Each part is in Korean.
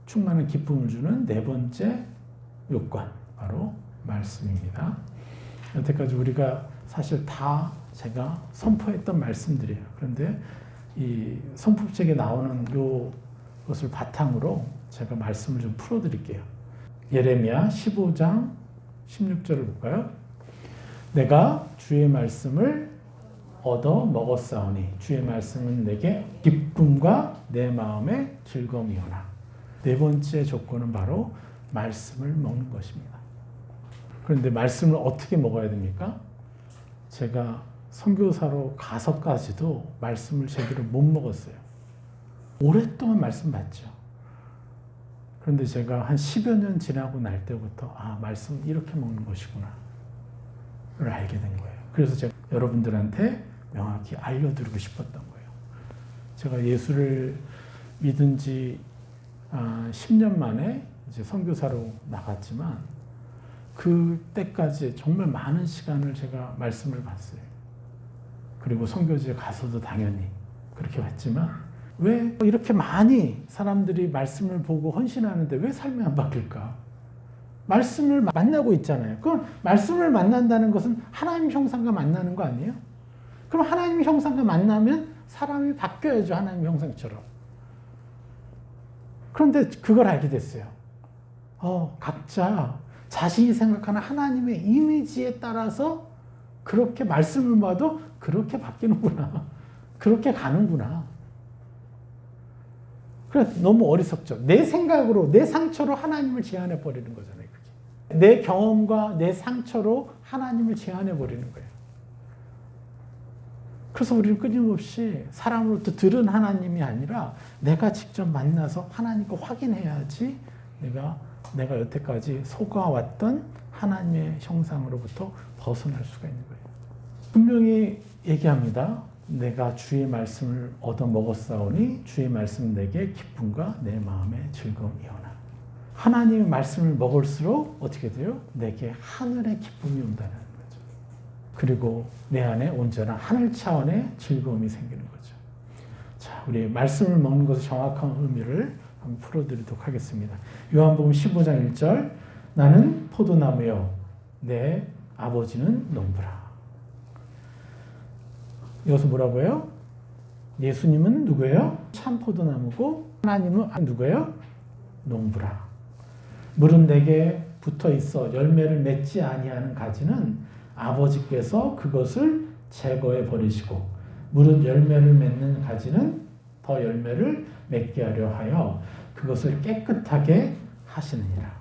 충만한 기쁨을 주는 네 번째 요건, 바로 말씀입니다. 여태까지 우리가 사실 다 제가 선포했던 말씀들이에요. 그런데 이 선포책에 나오는 것을 바탕으로 제가 말씀을 좀 풀어드릴게요. 예레미야 15장 16절을 볼까요? 내가 주의 말씀을 얻어 먹었사오니 주의 말씀은 내게 기쁨과 내 마음의 즐거움이오나. 네 번째 조건은 바로 말씀을 먹는 것입니다. 그런데 말씀을 어떻게 먹어야 됩니까? 제가 선교사로 가서까지도 말씀을 제대로 못 먹었어요. 오랫동안 말씀 받죠. 그런데 제가 한 10여 년 지나고 날 때부터 말씀 이렇게 먹는 것이구나 를 알게 된 거예요. 그래서 제가 여러분들한테 명확히 알려드리고 싶었던 거예요. 제가 예수를 믿은 지 10년 만에 이제 선교사로 나갔지만 그때까지 정말 많은 시간을 제가 말씀을 봤어요. 그리고 선교지에 가서도 당연히 그렇게 봤지만 왜 이렇게 많이 사람들이 말씀을 보고 헌신하는데 왜 삶이 안 바뀔까? 말씀을 만나고 있잖아요. 그럼 말씀을 만난다는 것은 하나님 형상과 만나는 거 아니에요? 그럼 하나님 형상과 만나면 사람이 바뀌어야죠. 하나님 형상처럼. 그런데 그걸 알게 됐어요. 각자 자신이 생각하는 하나님의 이미지에 따라서 그렇게 말씀을 봐도 그렇게 바뀌는구나. 그렇게 가는구나. 그래, 너무 어리석죠. 내 생각으로, 내 상처로 하나님을 제한해 버리는 거잖아요. 그게. 내 경험과 내 상처로 하나님을 제한해 버리는 거예요. 그래서 우리는 끊임없이 사람으로부터 들은 하나님이 아니라 내가 직접 만나서 하나님과 확인해야지 내가 여태까지 속아왔던 하나님의 형상으로부터 벗어날 수가 있는 거예요. 분명히 얘기합니다. 내가 주의 말씀을 얻어 먹었사오니 주의 말씀 내게 기쁨과 내 마음의 즐거움이오나. 하나님의 말씀을 먹을수록 어떻게 돼요? 내게 하늘의 기쁨이 온다는 거죠. 그리고 내 안에 온전한 하늘 차원의 즐거움이 생기는 거죠. 자, 우리 말씀을 먹는 것의 정확한 의미를 한번 풀어드리도록 하겠습니다. 요한복음 15장 1절 나는 포도나무요 내 아버지는 농부라. 여기서 뭐라고요? 예수님은 누구예요? 참 포도나무고 하나님은 누구예요? 농부라. 물은 내게 붙어 있어 열매를 맺지 아니하는 가지는 아버지께서 그것을 제거해 버리시고 물은 열매를 맺는 가지는 더 열매를 맺게 하려 하여 그것을 깨끗하게 하시느니라.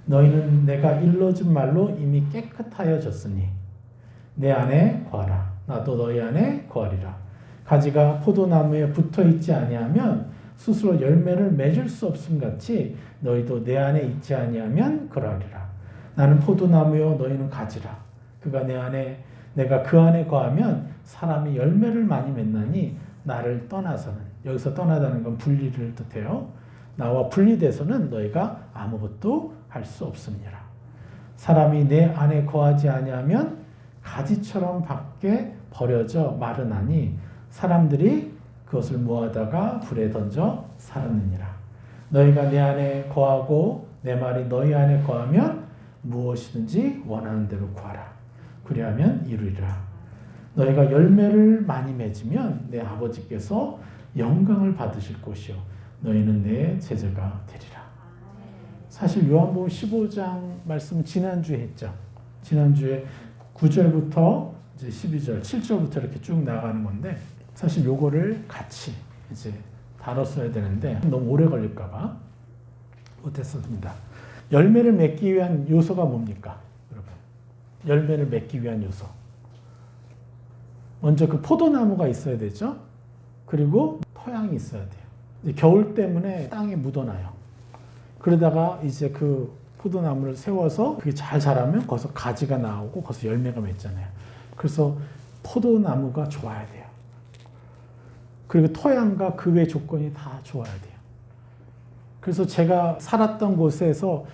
너희는 내가 일러준 말로 이미 깨끗하여졌으니 내 안에 거하라. 나도 너희 안에 거하리라. 가지가 포도나무에 붙어있지 아니하면 스스로 열매를 맺을 수 없음 같이 너희도 내 안에 있지 아니하면 그러하리라. 나는 포도나무요 너희는 가지라. 그가 내 안에 내가 그 안에 거하면 사람이 열매를 많이 맺나니 나를 떠나서는, 여기서 떠나다는 건 분리를 뜻해요. 나와 분리돼서는 너희가 아무것도 할 수 없습니다. 사람이 내 안에 거하지 아니하면 가지처럼 밖에 버려져 마르나니 사람들이 그것을 모아다가 불에 던져 살았느니라. 너희가 내 안에 거하고 내 말이 너희 안에 거하면 무엇이든지 원하는 대로 구하라. 그리하면 이루리라. 너희가 열매를 많이 맺으면 내 아버지께서 영광을 받으실 것이요 너희는 내 제자가 되리라. 사실 요한복음 15장 말씀은 지난주에 했죠. 지난주에 9절부터 이제 12절, 7절부터 이렇게 쭉 나가는 건데 사실 요거를 같이 이제 다뤘어야 되는데 너무 오래 걸릴까봐 못했습니다. 열매를 맺기 위한 요소가 뭡니까? 여러분, 열매를 맺기 위한 요소. 먼저 그 포도나무가 있어야 되죠. 그리고 토양이 있어야 돼요. 겨울 때문에 땅에 묻어놔요. 그러다가 이제 그 포도나무를 세워서 그게 잘 자라면 거기서 가지가 나오고 거기서 열매가 맺잖아요. 그래서 포도나무가 좋아야 돼요. 그리고 토양과 그 외 조건이 다 좋아야 돼요. 그래서 제가 살았던 곳에서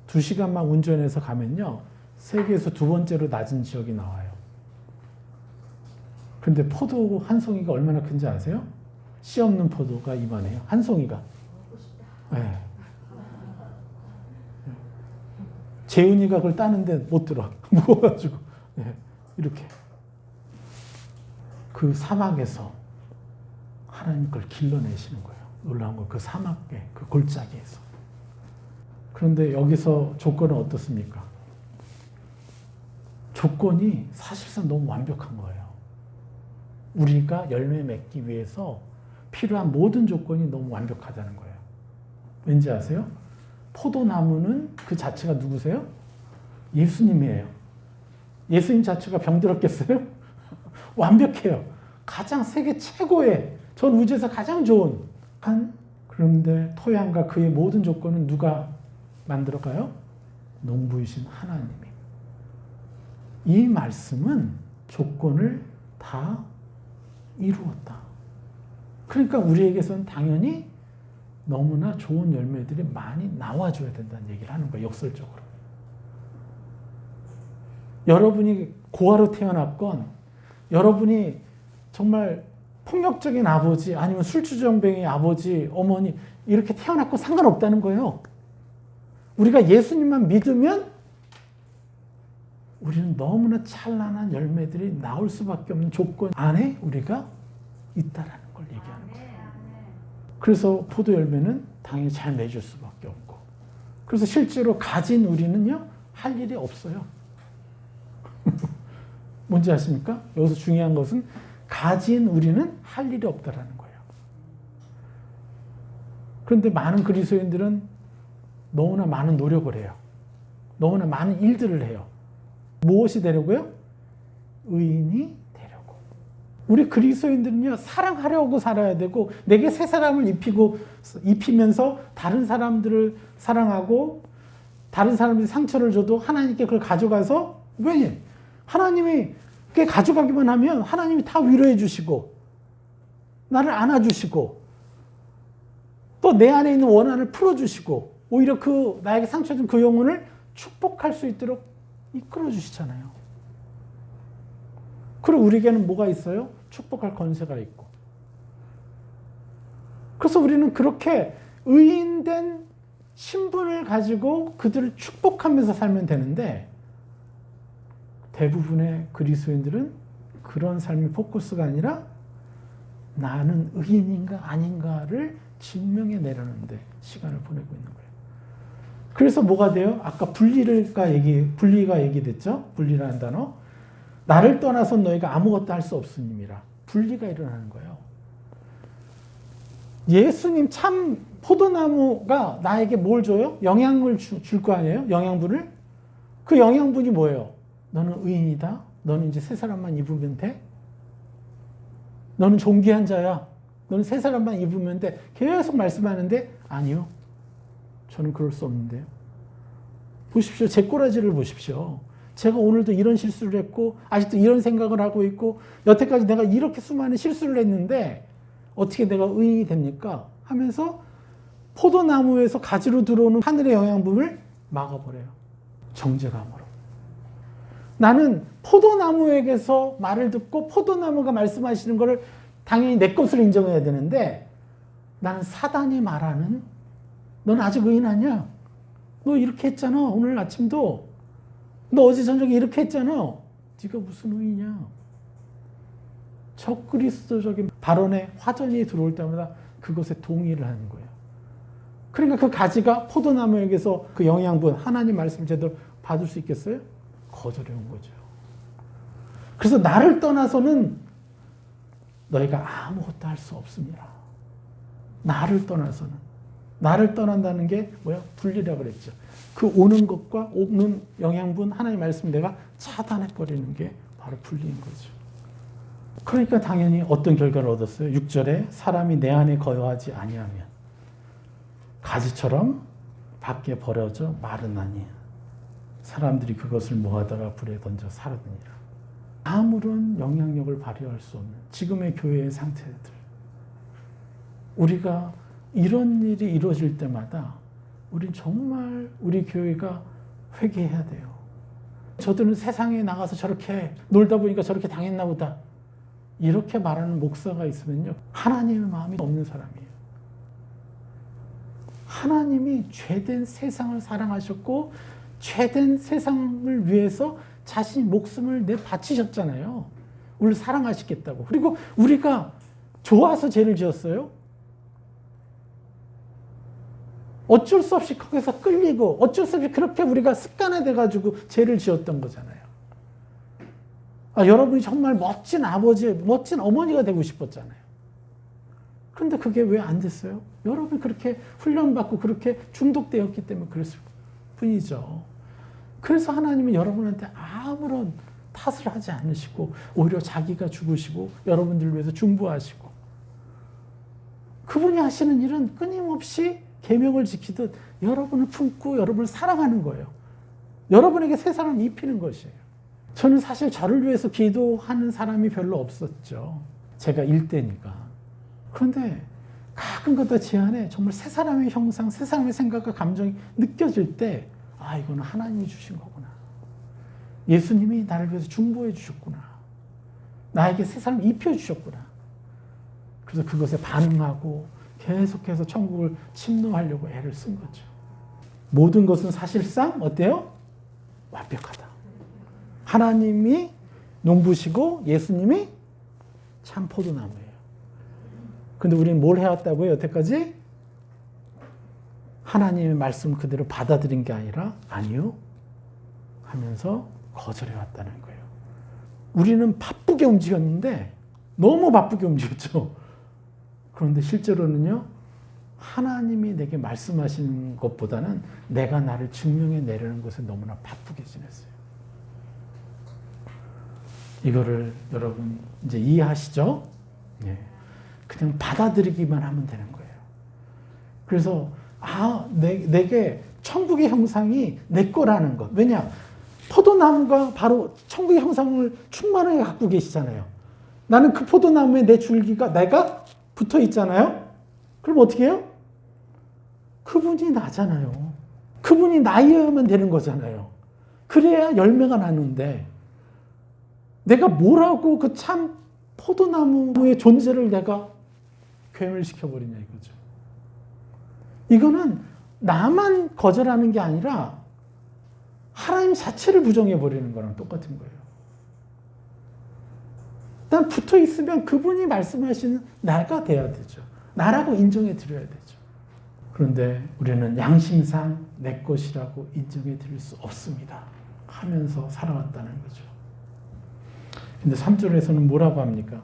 2시간만 운전해서 가면요. 세계에서 두 번째로 낮은 지역이 나와요. 근데 포도 한 송이가 얼마나 큰지 아세요? 씨 없는 포도가 이만해요. 한 송이가. 네. 재훈이가 그걸 따는데 못 들어. 무거워가지고. 네, 이렇게. 그 사막에서 하나님 걸 길러내시는 거예요. 놀라운 거. 그 사막에, 그 골짜기에서. 그런데 여기서 조건은 어떻습니까? 조건이 사실상 너무 완벽한 거예요. 우리가 열매 맺기 위해서 필요한 모든 조건이 너무 완벽하다는 거예요. 왠지 아세요? 포도나무는 그 자체가 누구세요? 예수님이에요. 예수님 자체가 병들었겠어요? 완벽해요. 가장 세계 최고의, 전 우주에서 가장 좋은 그런데 토양과 그의 모든 조건은 누가 만들어가요? 농부이신 하나님이. 이 말씀은 조건을 다 이루었다. 그러니까 우리에게서는 당연히 너무나 좋은 열매들이 많이 나와줘야 된다는 얘기를 하는 거예요. 역설적으로. 여러분이 고아로 태어났건, 여러분이 정말 폭력적인 아버지, 아니면 술주정뱅이 아버지, 어머니 이렇게 태어났고 상관없다는 거예요. 우리가 예수님만 믿으면 우리는 너무나 찬란한 열매들이 나올 수밖에 없는 조건 안에 우리가 있다라는 걸 얘기하는 거예요. 그래서 포도 열매는 당연히 잘 맺을 수밖에 없고, 그래서 실제로 가진 우리는요 할 일이 없어요. 뭔지 아십니까? 여기서 중요한 것은 가진 우리는 할 일이 없다라는 거예요. 그런데 많은 그리스도인들은 너무나 많은 노력을 해요. 너무나 많은 일들을 해요. 무엇이 되려고요? 의인이 되려고. 우리 그리스도인들은요 사랑하려고 살아야 되고, 내게 새 사람을 입히면서 다른 사람들을 사랑하고, 다른 사람들이 상처를 줘도 하나님께 그걸 가져가서, 왜? 하나님이 그게 가져가기만 하면 하나님이 다 위로해 주시고 나를 안아주시고 또 내 안에 있는 원한을 풀어주시고 오히려 그 나에게 상처 준 그 영혼을 축복할 수 있도록 이끌어 주시잖아요. 그리고 우리에게는 뭐가 있어요? 축복할 권세가 있고. 그래서 우리는 그렇게 의인된 신분을 가지고 그들을 축복하면서 살면 되는데, 대부분의 그리스도인들은 그런 삶의 포커스가 아니라 나는 의인인가 아닌가를 증명해내려는데 시간을 보내고 있는 거예요. 그래서 뭐가 돼요? 아까 분리가 얘기됐죠? 분리라는 단어. 나를 떠나서 너희가 아무것도 할 수 없음이라. 분리가 일어나는 거예요. 예수님 참 포도나무가 나에게 뭘 줘요? 영양을 줄 거 아니에요? 영양분을? 그 영양분이 뭐예요? 너는 의인이다. 너는 이제 새 사람만 입으면 돼. 너는 존귀한 자야. 너는 새 사람만 입으면 돼. 계속 말씀하는데 아니요. 저는 그럴 수 없는데요. 보십시오. 제 꼬라지를 보십시오. 제가 오늘도 이런 실수를 했고 아직도 이런 생각을 하고 있고 여태까지 내가 이렇게 수많은 실수를 했는데 어떻게 내가 의인이 됩니까? 하면서 포도나무에서 가지로 들어오는 하늘의 영양분을 막아버려요. 정죄감으로. 나는 포도나무에게서 말을 듣고 포도나무가 말씀하시는 것을 당연히 내 것을 인정해야 되는데, 나는 사단이 말하는 넌 아직 의인 아니야. 너 이렇게 했잖아. 오늘 아침도. 너 어제 저녁에 이렇게 했잖아. 네가 무슨 의인이야. 적그리스도적인 발언에 화전이 들어올 때마다 그것에 동의를 하는 거예요. 그러니까 그 가지가 포도나무에게서 그 영양분, 하나님 말씀을 제대로 받을 수 있겠어요? 거절해 온 거죠. 그래서 나를 떠나서는 너희가 아무것도 할 수 없습니다. 나를 떠나서는. 나를 떠난다는 게 뭐야? 분리라고 그랬죠. 그 오는 것과 오는 영양분, 하나님 말씀 내가 차단해버리는 게 바로 분리인 거죠. 그러니까 당연히 어떤 결과를 얻었어요? 6절에 사람이 내 안에 거하지 아니하면 가지처럼 밖에 버려져 마르나니 사람들이 그것을 모아다가 불에 던져 사르느니라. 아무런 영향력을 발휘할 수 없는 지금의 교회의 상태들. 우리가 이런 일이 이루어질 때마다 우린 정말 우리 교회가 회개해야 돼요. 저들은 세상에 나가서 저렇게 놀다 보니까 저렇게 당했나 보다. 이렇게 말하는 목사가 있으면요. 하나님의 마음이 없는 사람이에요. 하나님이 죄된 세상을 사랑하셨고 죄된 세상을 위해서 자신이 목숨을 바치셨잖아요. 우리를 사랑하시겠다고. 그리고 우리가 좋아서 죄를 지었어요? 어쩔 수 없이 거기서 끌리고 어쩔 수 없이 그렇게 우리가 습관화돼가지고 죄를 지었던 거잖아요. 여러분이 정말 멋진 아버지, 멋진 어머니가 되고 싶었잖아요. 그런데 그게 왜 안 됐어요? 여러분이 그렇게 훈련받고 그렇게 중독되었기 때문에 그랬을 뿐이죠. 그래서 하나님은 여러분한테 아무런 탓을 하지 않으시고 오히려 자기가 죽으시고 여러분들을 위해서 중보하시고 그분이 하시는 일은 끊임없이 계명을 지키듯 여러분을 품고 여러분을 사랑하는 거예요. 여러분에게 새 사람을 입히는 것이에요. 저는 사실 저를 위해서 기도하는 사람이 별로 없었죠. 제가 일대니까. 그런데 가끔가다 제 안에 정말 새 사람의 형상, 새 사람의 생각과 감정이 느껴질 때 이거는 하나님이 주신 거구나. 예수님이 나를 위해서 중보해 주셨구나. 나에게 새 사람을 입혀주셨구나. 그래서 그것에 반응하고 계속해서 천국을 침노하려고 애를 쓴 거죠. 모든 것은 사실상 어때요? 완벽하다. 하나님이 농부시고 예수님이 참 포도나무예요. 근데 우리는 뭘 해왔다고요? 여태까지? 하나님의 말씀 그대로 받아들인 게 아니라 아니요 하면서 거절해왔다는 거예요. 우리는 바쁘게 움직였는데 너무 바쁘게 움직였죠. 그런데 실제로는요. 하나님이 내게 말씀하시는 것보다는 내가 나를 증명해 내려는 것에 너무나 바쁘게 지냈어요. 이거를 여러분 이제 이해하시죠? 예. 그냥 받아들이기만 하면 되는 거예요. 그래서 내게 천국의 형상이 내 거라는 것. 왜냐? 포도나무가 바로 천국의 형상을 충만하게 갖고 계시잖아요. 나는 그 포도나무에 내 줄기가 내가 붙어 있잖아요. 그럼 어떻게 해요? 그분이 나잖아요. 그분이 나이어야만 되는 거잖아요. 그래야 열매가 나는데 내가 뭐라고 그 참 포도나무의 존재를 내가 괴멸시켜버리냐 이거죠. 이거는 나만 거절하는 게 아니라 하나님 자체를 부정해버리는 거랑 똑같은 거예요. 난 붙어있으면 그분이 말씀하시는 나가 돼야 되죠. 나라고 인정해 드려야 되죠. 그런데 우리는 양심상 내 것이라고 인정해 드릴 수 없습니다. 하면서 살아왔다는 거죠. 근데 3절에서는 뭐라고 합니까?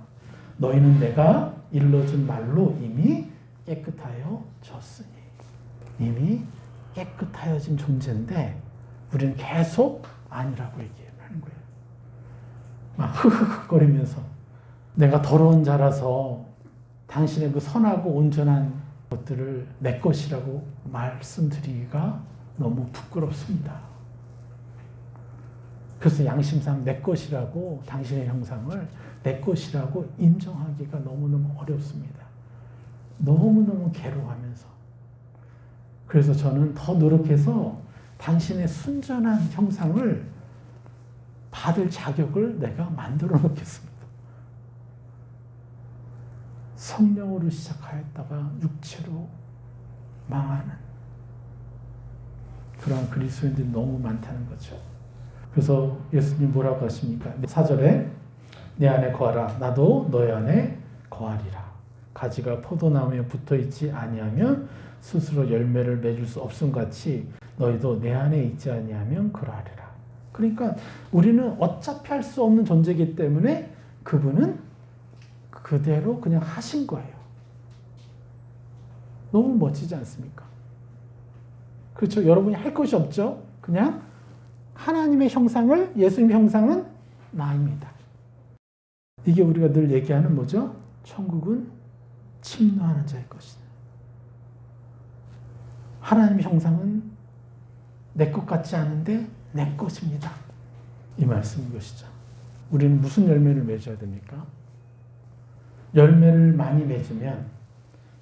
너희는 내가 일러준 말로 이미 깨끗하여졌으니. 이미 깨끗하여진 존재인데 우리는 계속 아니라고 얘기하는 거예요. 막 흐흐흐거리면서 내가 더러운 자라서 당신의 그 선하고 온전한 것들을 내 것이라고 말씀드리기가 너무 부끄럽습니다. 그래서 양심상 내 것이라고 당신의 형상을 내 것이라고 인정하기가 너무너무 어렵습니다. 너무너무 괴로워하면서. 그래서 저는 더 노력해서 당신의 순전한 형상을 받을 자격을 내가 만들어 놓겠습니다. 성령으로 시작하였다가 육체로 망하는 그러한 그리스도인들이 너무 많다는 거죠. 그래서 예수님 뭐라고 하십니까? 4절에 내 안에 거하라 나도 너희 안에 거하리라. 가지가 포도나무에 붙어있지 아니하면 스스로 열매를 맺을 수 없음 같이 너희도 내 안에 있지 아니하면 그러하리라. 그러니까 우리는 어차피 할 수 없는 존재이기 때문에 그분은 그대로 그냥 하신 거예요. 너무 멋지지 않습니까? 그렇죠? 여러분이 할 것이 없죠? 그냥 하나님의 형상을, 예수님의 형상은 나입니다. 이게 우리가 늘 얘기하는 뭐죠? 천국은 침노하는 자의 것이다. 하나님의 형상은 내 것 같지 않은데 내 것입니다. 이 말씀인 것이죠. 우리는 무슨 열매를 맺어야 됩니까? 열매를 많이 맺으면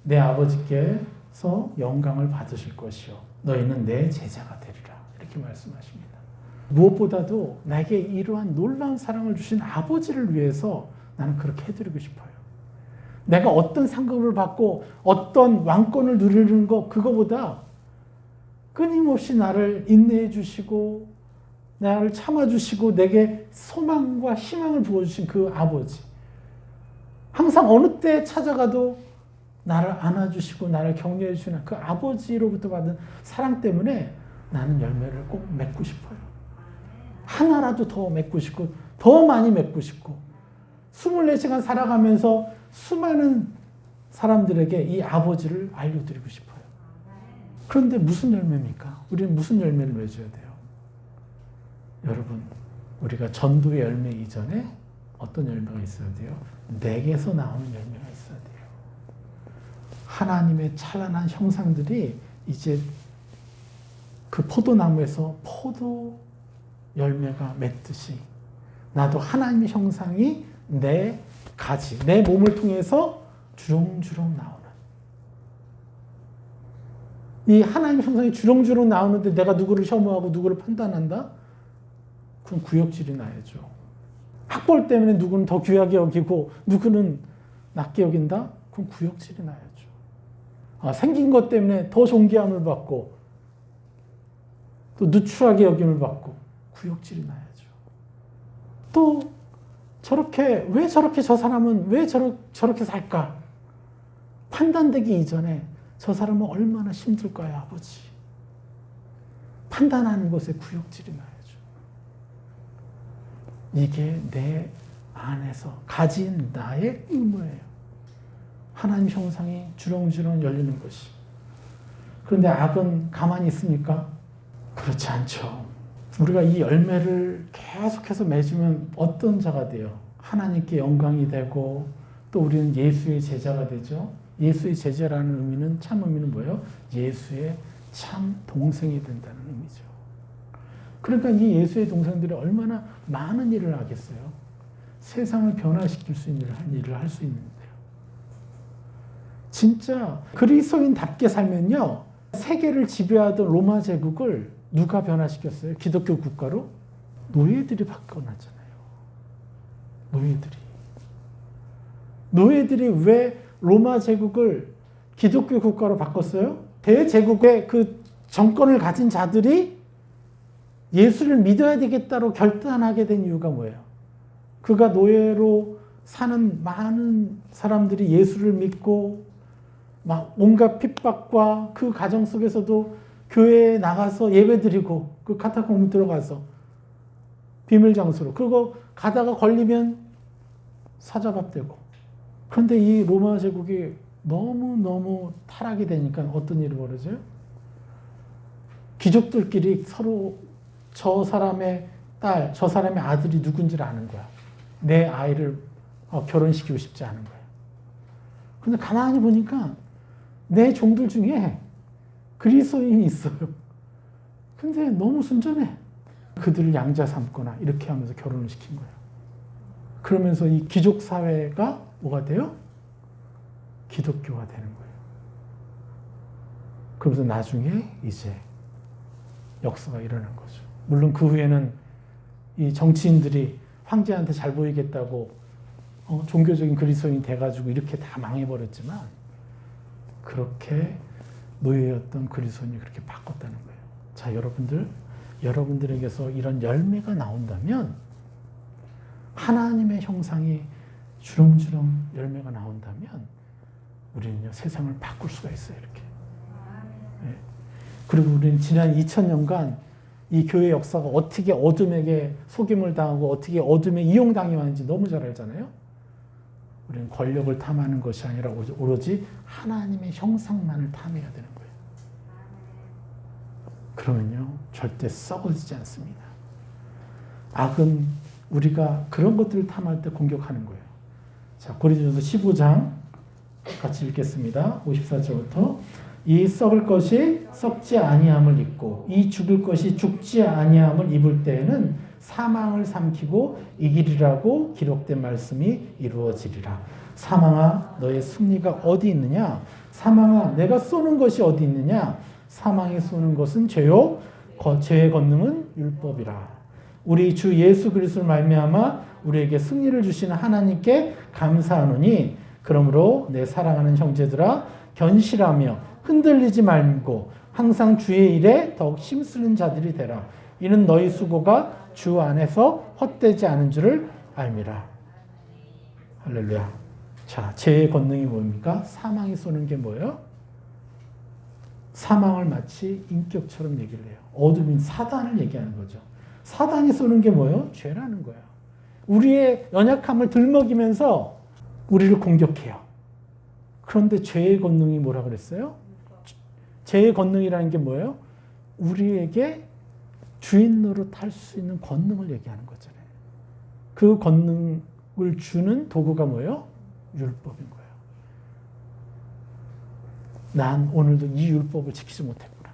내 아버지께서 영광을 받으실 것이요 너희는 내 제자가 되리라. 이렇게 말씀하십니다. 무엇보다도 나에게 이러한 놀라운 사랑을 주신 아버지를 위해서 나는 그렇게 해드리고 싶어요. 내가 어떤 상급을 받고 어떤 왕권을 누리는 것 그거보다 끊임없이 나를 인내해 주시고 나를 참아주시고 내게 소망과 희망을 부어주신 그 아버지. 항상 어느 때 찾아가도 나를 안아주시고 나를 격려해 주시는 그 아버지로부터 받은 사랑 때문에 나는 열매를 꼭 맺고 싶어요. 하나라도 더 맺고 싶고 더 많이 맺고 싶고 24시간 살아가면서 수많은 사람들에게 이 아버지를 알려드리고 싶어요. 그런데 무슨 열매입니까? 우리는 무슨 열매를 맺어야 돼요? 여러분, 우리가 전도의 열매 이전에 어떤 열매가 있어야 돼요? 내게서 나오는 열매가 있어야 돼요. 하나님의 찬란한 형상들이 이제 그 포도나무에서 포도 열매가 맺듯이 나도 하나님의 형상이 내 가지, 내 몸을 통해서 주렁주렁 나오는 이 하나님의 형상이 주렁주렁 나오는데 내가 누구를 혐오하고 누구를 판단한다? 그럼 구역질이 나야죠. 학벌 때문에 누구는 더 귀하게 여기고 누구는 낮게 여긴다? 그럼 구역질이 나야죠. 생긴 것 때문에 더 존귀함을 받고 또 누추하게 여김을 받고 구역질이 나야죠. 또 저렇게 왜 저렇게 저 사람은 왜 저렇게 살까? 판단되기 이전에 저 사람은 얼마나 힘들까요, 아버지? 판단하는 것에 구역질이 나야죠. 이게 내 안에서 가진 나의 의무예요. 하나님 형상이 주렁주렁 열리는 것이. 그런데 악은 가만히 있습니까? 그렇지 않죠. 우리가 이 열매를 계속해서 맺으면 어떤 자가 돼요? 하나님께 영광이 되고 또 우리는 예수의 제자가 되죠. 예수의 제자라는 의미는 참 의미는 뭐예요? 예수의 참 동생이 된다는 의미죠. 그러니까 이 예수의 동생들이 얼마나 많은 일을 하겠어요. 세상을 변화시킬 수 있는 일을 할 수 있는데요. 진짜 그리스도인답게 살면요. 세계를 지배하던 로마 제국을 누가 변화시켰어요? 기독교 국가로? 노예들이 바꿔놨잖아요. 노예들이 왜 로마 제국을 기독교 국가로 바꿨어요? 대제국의 그 정권을 가진 자들이 예수를 믿어야 되겠다고 결단하게 된 이유가 뭐예요? 그가 노예로 사는 많은 사람들이 예수를 믿고 막 온갖 핍박과 그 가정 속에서도 교회에 나가서 예배드리고 그 카타콤 들어가서 비밀 장소로 그거 가다가 걸리면 사자밥되고. 그런데 이 로마 제국이 너무너무 타락이 되니까 어떤 일이 벌어져요? 귀족들끼리 서로 저 사람의 딸, 저 사람의 아들이 누군지를 아는 거야. 내 아이를 결혼시키고 싶지 않은 거야. 그런데 가만히 보니까 내 종들 중에 그리스도인이 있어요. 근데 너무 순전해. 그들을 양자 삼거나 이렇게 하면서 결혼을 시킨 거예요. 그러면서 이 귀족 사회가 뭐가 돼요? 기독교가 되는 거예요. 그러면서 나중에 이제 역사가 일어난 거죠. 물론 그 후에는 이 정치인들이 황제한테 잘 보이겠다고 종교적인 그리스도인이 돼가지고 이렇게 다 망해버렸지만 그렇게 노예였던 그리스도인이 그렇게 바꿨다는 거예요. 자, 여러분들에게서 이런 열매가 나온다면 하나님의 형상이 주렁주렁 열매가 나온다면 우리는요 세상을 바꿀 수가 있어요. 이렇게. 네. 그리고 우리는 지난 2000년간 이 교회 역사가 어떻게 어둠에게 속임을 당하고 어떻게 어둠에 이용당해 왔는지 너무 잘 알잖아요. 우리는 권력을 탐하는 것이 아니라 오로지 하나님의 형상만을 탐해야 되는 거예요. 그러면요 절대 썩어지지 않습니다. 악은 우리가 그런 것들을 탐할 때 공격하는 거예요. 자, 고린도전서 15장 같이 읽겠습니다. 54절부터 이 썩을 것이 썩지 아니함을 입고 이 죽을 것이 죽지 아니함을 입을 때에는 사망을 삼키고 이기리라고 기록된 말씀이 이루어지리라. 사망아 너의 승리가 어디 있느냐? 사망아 내가 쏘는 것이 어디 있느냐? 사망이 쏘는 것은 죄요 죄의 권능은 율법이라. 우리 주 예수 그리스도를 말미암아 우리에게 승리를 주시는 하나님께 감사하노니 그러므로 내 사랑하는 형제들아 견실하며 흔들리지 말고 항상 주의 일에 더욱 힘쓰는 자들이 되라. 이는 너희 수고가 주 안에서 헛되지 않은 줄을 알미라. 할렐루야. 자, 죄의 권능이 뭡니까? 사망이 쏘는 게 뭐예요? 사망을 마치 인격처럼 얘기를 해요. 어둠인 사단을 얘기하는 거죠. 사단이 쏘는 게 뭐예요? 죄라는 거예요. 우리의 연약함을 들먹이면서 우리를 공격해요. 그런데 죄의 권능이 뭐라 그랬어요? 죄의 권능이라는 게 뭐예요? 우리에게 주인 노릇 할 수 있는 권능을 얘기하는 거잖아요. 그 권능을 주는 도구가 뭐예요? 율법인 거예요. 난 오늘도 이 율법을 지키지 못했구나.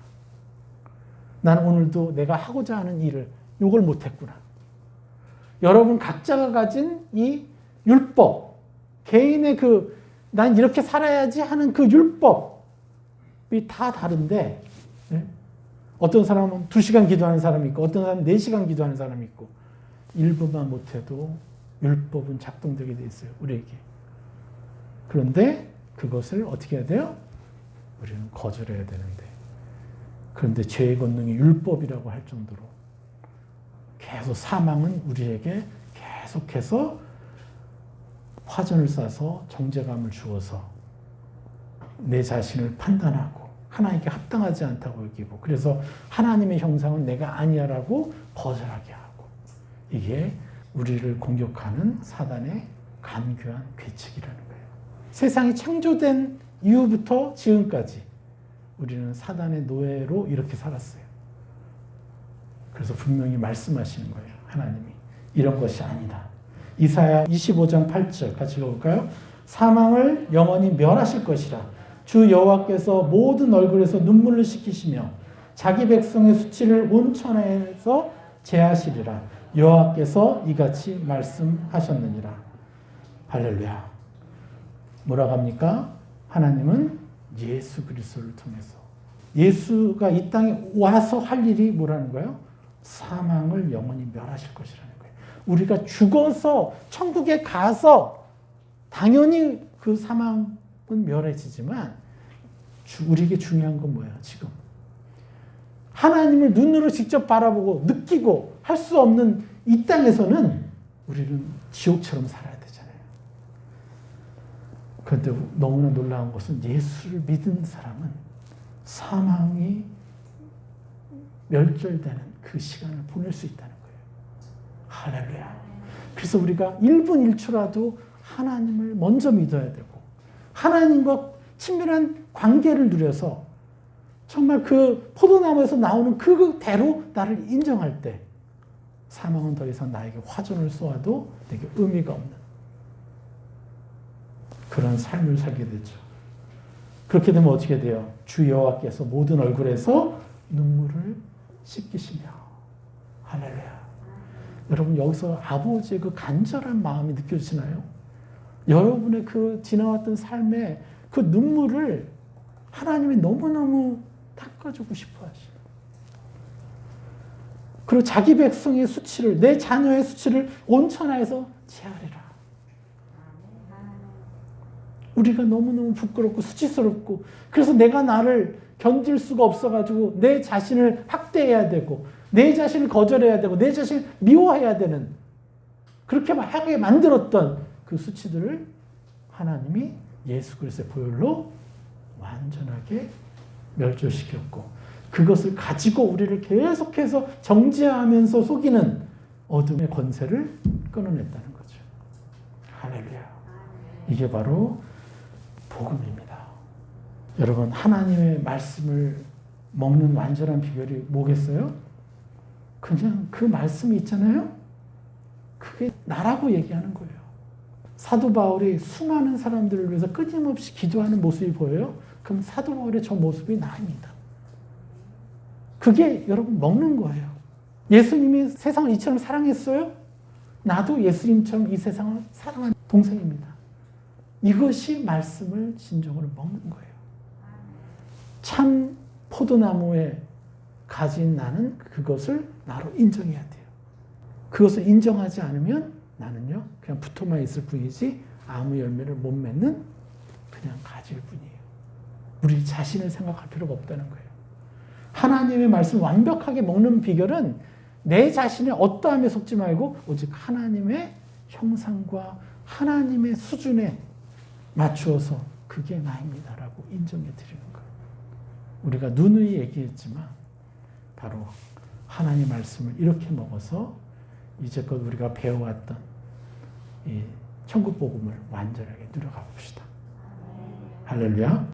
난 오늘도 내가 하고자 하는 일을 이걸 못했구나. 여러분 각자가 가진 이 율법, 개인의 난 이렇게 살아야지 하는 그 율법이 다 다른데, 어떤 사람은 2시간 기도하는 사람이 있고, 어떤 사람은 4시간 기도하는 사람이 있고, 1분만 못해도 율법은 작동되게 돼 있어요, 우리에게. 그런데 그것을 어떻게 해야 돼요? 우리는 거절해야 되는데. 그런데 죄의 권능이 율법이라고 할 정도로 계속 사망은 우리에게 계속해서 화전을 쏴서 정죄감을 주어서 내 자신을 판단하고 하나님께 합당하지 않다고 여기고, 그래서 하나님의 형상은 내가 아니야라고 거절하게 하고, 이게 우리를 공격하는 사단의 간교한 괴책이라는 거예요. 세상이 창조된 이후부터 지금까지 우리는 사단의 노예로 이렇게 살았어요. 그래서 분명히 말씀하시는 거예요. 하나님이 이런 것이 아니다. 이사야 25장 8절 같이 읽어볼까요? 사망을 영원히 멸하실 것이라. 주 여호와께서 모든 얼굴에서 눈물을 씻기시며 자기 백성의 수치를 온 천하에서 제하시리라. 여호와께서 이같이 말씀하셨느니라. 할렐루야. 뭐라고 합니까? 하나님은 예수 그리스도를 통해서, 예수가 이 땅에 와서 할 일이 뭐라는 거예요? 사망을 영원히 멸하실 것이라는 거예요. 우리가 죽어서 천국에 가서 당연히 그 사망은 멸해지지만, 우리에게 중요한 건 뭐예요? 지금 하나님을 눈으로 직접 바라보고 느끼고 할 수 없는 이 땅에서는 우리는 지옥처럼 살아야 되잖아요. 그런데 너무나 놀라운 것은 예수를 믿은 사람은 사망이 멸절되는 그 시간을 보낼 수 있다는 거예요. 할렐루야. 그래서 우리가 1분 1초라도 하나님을 먼저 믿어야 되고, 하나님과 친밀한 관계를 누려서 정말 그 포도나무에서 나오는 그대로 나를 인정할 때 사망은 더 이상 나에게 화전을 쏘아도 되게 의미가 없는 그런 삶을 살게 되죠. 그렇게 되면 어떻게 돼요? 주 여호와께서 모든 얼굴에서 눈물을 씻기시며. 할렐루야. 여러분 여기서 아버지의 그 간절한 마음이 느껴지나요? 여러분의 그 지나왔던 삶에 그 눈물을 하나님이 너무너무 닦아주고 싶어 하시는. 그리고 자기 백성의 수치를, 내 자녀의 수치를 온 천하에서 제하리라. 우리가 너무너무 부끄럽고 수치스럽고, 그래서 내가 나를 견딜 수가 없어가지고 내 자신을 학대해야 되고, 내 자신을 거절해야 되고, 내 자신을 미워해야 되는, 그렇게 하게 만들었던 그 수치들을 하나님이 예수 그리스도의 보혈로 완전하게 멸절시켰고, 그것을 가지고 우리를 계속해서 정죄하면서 속이는 어둠의 권세를 끊어냈다는 거죠. 할렐루야. 이게 바로 복음입니다. 여러분, 하나님의 말씀을 먹는 완전한 비결이 뭐겠어요? 그냥 그 말씀이 있잖아요. 그게 나라고 얘기하는 거예요. 사도 바울이 수많은 사람들을 위해서 끊임없이 기도하는 모습이 보여요? 그럼 사도 바울의 저 모습이 나입니다. 그게 여러분 먹는 거예요. 예수님이 세상을 이처럼 사랑했어요? 나도 예수님처럼 이 세상을 사랑하는 동생입니다. 이것이 말씀을 진정으로 먹는 거예요. 참 포도나무에 가진 나는 그것을 나로 인정해야 돼요. 그것을 인정하지 않으면 나는요, 그냥 붙어만 있을 뿐이지 아무 열매를 못 맺는 그냥 가지일 뿐이에요. 우리 자신을 생각할 필요가 없다는 거예요. 하나님의 말씀을 완벽하게 먹는 비결은 내 자신의 어떠함에 속지 말고 오직 하나님의 형상과 하나님의 수준에 맞추어서 그게 나입니다라고 인정해 드리는 거예요. 우리가 누누이 얘기했지만 바로 하나님 말씀을 이렇게 먹어서 이제껏 우리가 배워왔던 이 천국 복음을 완전하게 누려가 봅시다. 할렐루야.